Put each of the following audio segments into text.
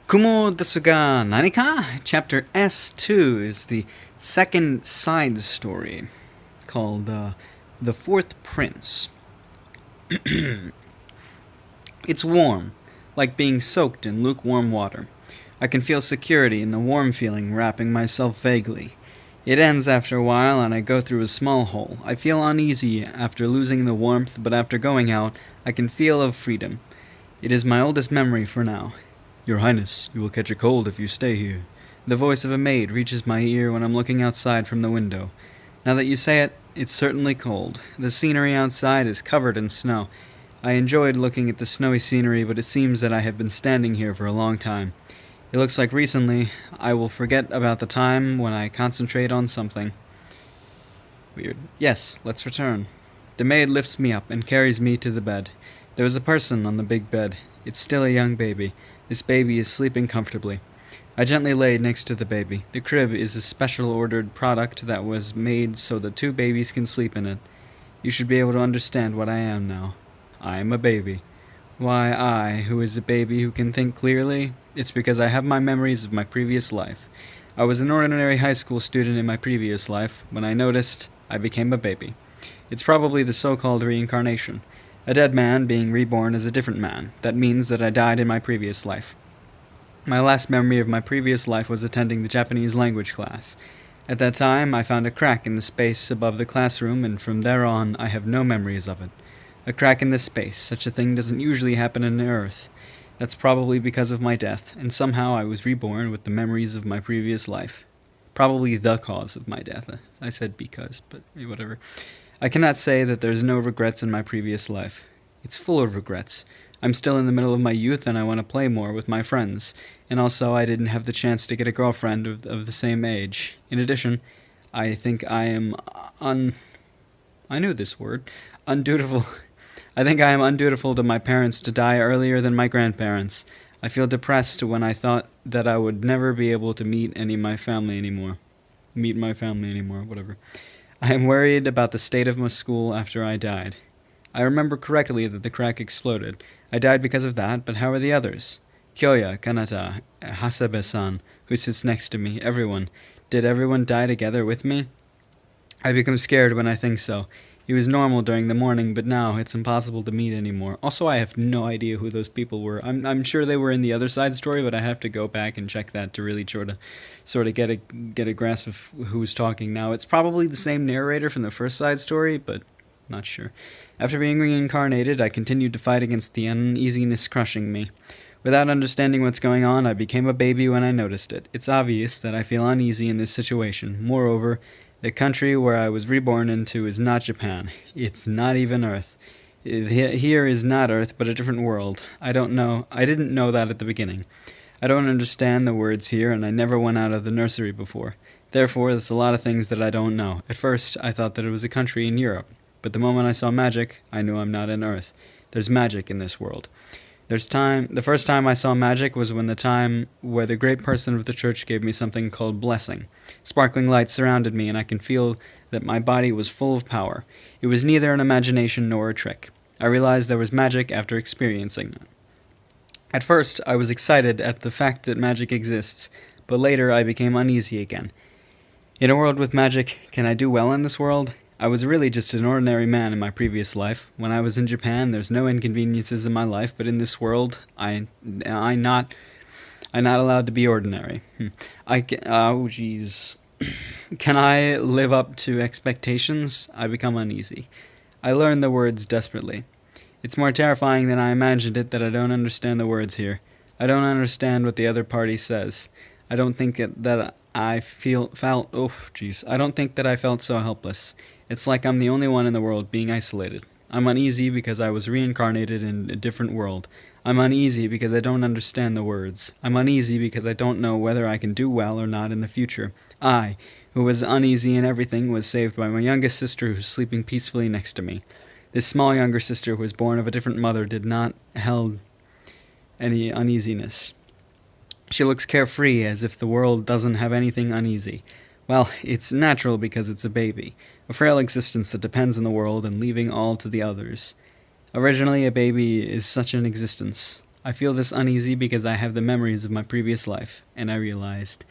Kumo Desu ga Nani ka? Chapter S2 is the second side story called The Fourth Prince. It's warm, like being soaked in lukewarm water. I can feel security in the warm feeling wrapping myself vaguely. It ends after a while and I go through a small hole. I feel uneasy after losing the warmth, but after going out, I can feel of freedom. It is my oldest memory for now. Your Highness, you will catch a cold if you stay here. The voice of a maid reaches my ear when I'm looking outside from the window. Now that you say it, it's certainly cold. The scenery outside is covered in snow. I enjoyed looking at the snowy scenery, but it seems that I have been standing here for a long time. It looks like recently I will forget about the time when I concentrate on something. Weird. Yes, let's return. The maid lifts me up and carries me to the bed. There is a person on the big bed. It's still a young baby. This baby is sleeping comfortably. I gently lay next to the baby. The crib is a special ordered product that was made so the two babies can sleep in it. You should be able to understand what I am now. I am a baby. Why I, who is a baby who can think clearly? It's because I have my memories of my previous life. I was an ordinary high school student in my previous life. When I noticed, I became a baby. It's probably the so-called reincarnation. A dead man being reborn as a different man. That means that I died in my previous life. My last memory of my previous life was attending the Japanese language class. At that time, I found a crack in the space above the classroom, and from there on, I have no memories of it. A crack in the space. Such a thing doesn't usually happen in the earth. That's probably because of my death, and somehow I was reborn with the memories of my previous life. Probably the cause of my death. I said because, but whatever. I cannot say that there's no regrets in my previous life. It's full of regrets. I'm still in the middle of my youth and I want to play more with my friends. And also I didn't have the chance to get a girlfriend of the same age. In addition, I think I am I knew this word. Undutiful. I think I am undutiful to my parents to die earlier than my grandparents. I feel depressed when I thought that I would never be able to meet my family anymore, whatever. I am worried about the state of my school after I died. I remember correctly that the crack exploded. I died because of that, but how are the others? Kyoya, Kanata, Hasebe-san, who sits next to me, everyone. Did everyone die together with me? I become scared when I think so. It was normal during the morning, but now it's impossible to meet anymore. Also, I have no idea who those people were. I'm sure they were in the other side story, but I have to go back and check that to really sort of get a grasp of who's talking now. It's probably the same narrator from the first side story, but not sure. After being reincarnated, I continued to fight against the uneasiness crushing me. Without understanding what's going on, I became a baby when I noticed it. It's obvious that I feel uneasy in this situation. Moreover, the country where I was reborn into is not Japan. It's not even Earth. Here is not Earth, but a different world. I didn't know that at the beginning. I don't understand the words here, and I never went out of the nursery before. Therefore, there's a lot of things that I don't know. At first, I thought that it was a country in Europe. But the moment I saw magic, I knew I'm not in Earth. There's magic in this world. The first time I saw magic was when the time where the great person of the church gave me something called blessing. Sparkling light surrounded me, and I can feel that my body was full of power. It was neither an imagination nor a trick. I realized there was magic after experiencing it. At first, I was excited at the fact that magic exists, but later I became uneasy again. In a world with magic, can I do well in this world? I was really just an ordinary man in my previous life. When I was in Japan, there's no inconveniences in my life, but in this world, I'm not allowed to be ordinary. Oh jeez. Can I live up to expectations? I become uneasy. I learn the words desperately. It's more terrifying than I imagined it that I don't understand the words here. I don't understand what the other party says. I don't think that I don't think that I felt so helpless. It's like I'm the only one in the world being isolated. I'm uneasy because I was reincarnated in a different world. I'm uneasy because I don't understand the words. I'm uneasy because I don't know whether I can do well or not in the future. I, who was uneasy in everything, was saved by my youngest sister who's sleeping peacefully next to me. This small younger sister who was born of a different mother did not held any uneasiness. She looks carefree, as if the world doesn't have anything uneasy. Well, it's natural because it's a baby, a frail existence that depends on the world and leaving all to the others. Originally, a baby is such an existence. I feel this uneasy because I have the memories of my previous life, and I realized,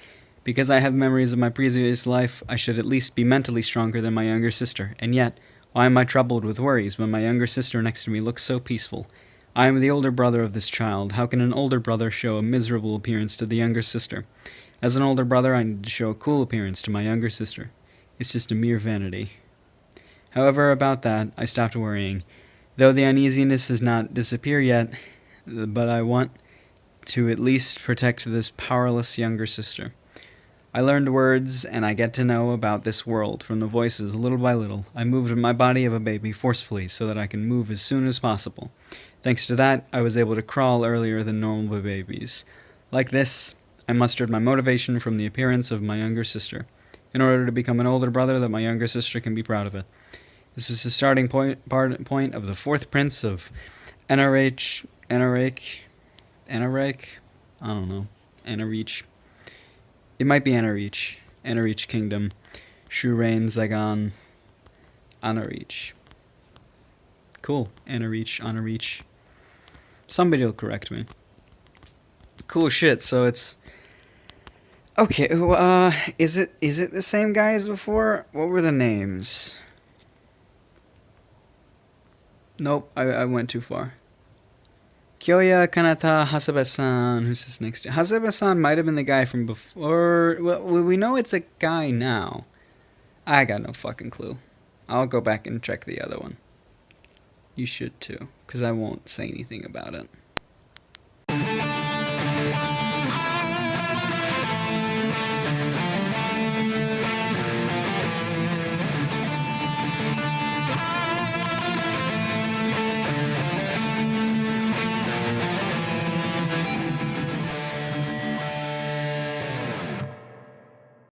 because I have memories of my previous life, I should at least be mentally stronger than my younger sister, and yet, why am I troubled with worries when my younger sister next to me looks so peaceful? I am the older brother of this child. How can an older brother show a miserable appearance to the younger sister? As an older brother, I need to show a cool appearance to my younger sister. It's just a mere vanity. However, about that, I stopped worrying. Though the uneasiness does not disappear yet, but I want to at least protect this powerless younger sister. I learned words, and I get to know about this world from the voices little by little. I moved my body of a baby forcefully so that I can move as soon as possible. Thanks to that, I was able to crawl earlier than normal babies. Like this, I mustered my motivation from the appearance of my younger sister, in order to become an older brother that my younger sister can be proud of it. This was the starting point of the fourth prince of Anarake, I don't know, Anarich. It might be Anarich Kingdom, Shurain Zagan, Anarich. Cool, Anarich. Somebody will correct me. Cool shit. So it's okay. Is it the same guy as before? What were the names? Nope, I went too far. Kyoya Kanata Hasebe-san, who's this next to? Hasebe-san might have been the guy from before. Well, we know it's a guy now. I got no fucking clue. I'll go back and check the other one. You should too, because I won't say anything about it.